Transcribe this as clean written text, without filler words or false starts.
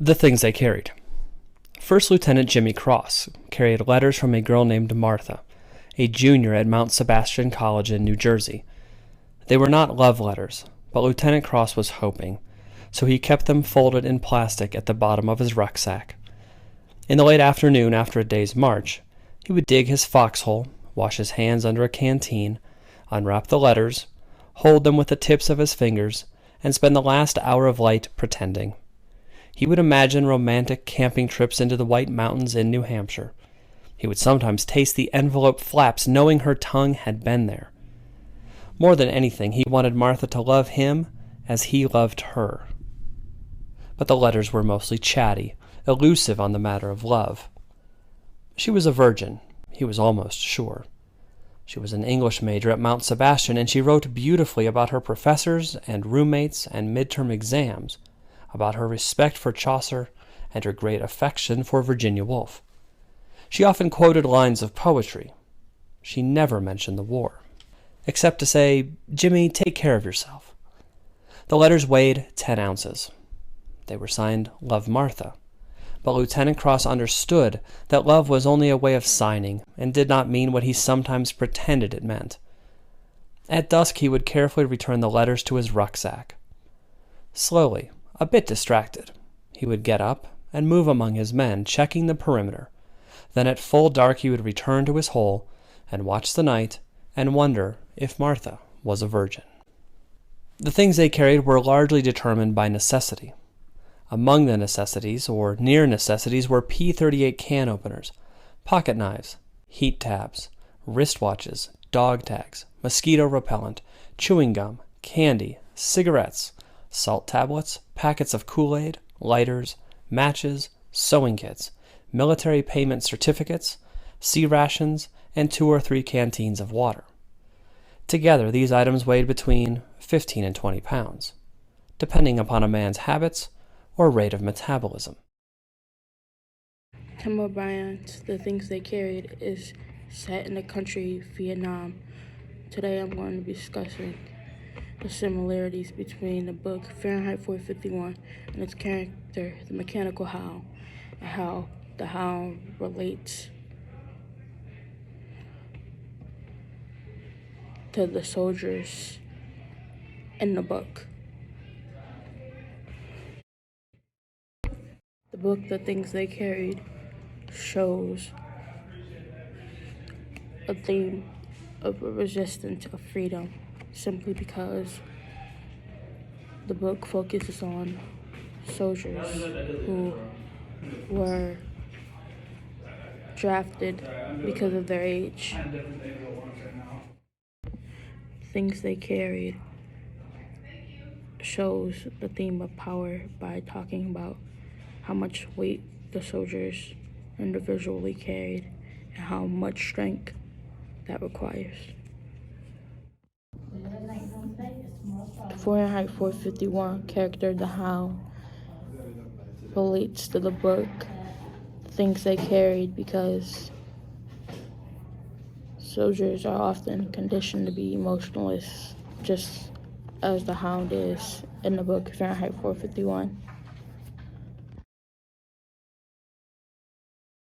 The things they carried. First Lieutenant Jimmy Cross carried letters from a girl named Martha, a junior at Mount Sebastian College in New Jersey. They were not love letters, but Lieutenant Cross was hoping, so he kept them folded in plastic at the bottom of his rucksack. In the late afternoon after a day's march, he would dig his foxhole, wash his hands under a canteen, unwrap the letters, hold them with the tips of his fingers, and spend the last hour of light pretending. He would imagine romantic camping trips into the White Mountains in New Hampshire. He would sometimes taste the envelope flaps, knowing her tongue had been there. More than anything, he wanted Martha to love him as he loved her. But the letters were mostly chatty, elusive on the matter of love. She was a virgin, he was almost sure. She was an English major at Mount Sebastian, and she wrote beautifully about her professors and roommates and midterm exams, about her respect for Chaucer and her great affection for Virginia Woolf. She often quoted lines of poetry. She never mentioned the war, except to say, "Jimmy, take care of yourself." The letters weighed 10 ounces. They were signed Love Martha, but Lieutenant Cross understood that love was only a way of signing and did not mean what he sometimes pretended it meant. At dusk he would carefully return the letters to his rucksack. Slowly, a bit distracted, he would get up and move among his men, checking the perimeter. Then at full dark he would return to his hole and watch the night and wonder if Martha was a virgin. The things they carried were largely determined by necessity. Among the necessities, or near necessities, were P38 can openers, pocket knives, heat tabs, wristwatches, dog tags, mosquito repellent, chewing gum, candy, cigarettes, salt tablets, packets of Kool-Aid, lighters, matches, sewing kits, military payment certificates, sea rations, and 2 or 3 canteens of water. Together, these items weighed between 15 and 20 pounds, depending upon a man's habits or rate of metabolism. Tim O'Brien's The Things They Carried is set in the country Vietnam. Today I'm going to be discussing the similarities between the book Fahrenheit 451 and its character, the mechanical hound, and how the hound relates to the soldiers in the book. The book, The Things They Carried, shows a theme of a resistance of freedom, simply because the book focuses on soldiers who were drafted because of their age. Things They Carried shows the theme of power by talking about how much weight the soldiers individually carried and how much strength that requires. The Fahrenheit 451 character, the Hound, relates to the book Things They Carried because soldiers are often conditioned to be emotionless, just as the Hound is in the book Fahrenheit 451.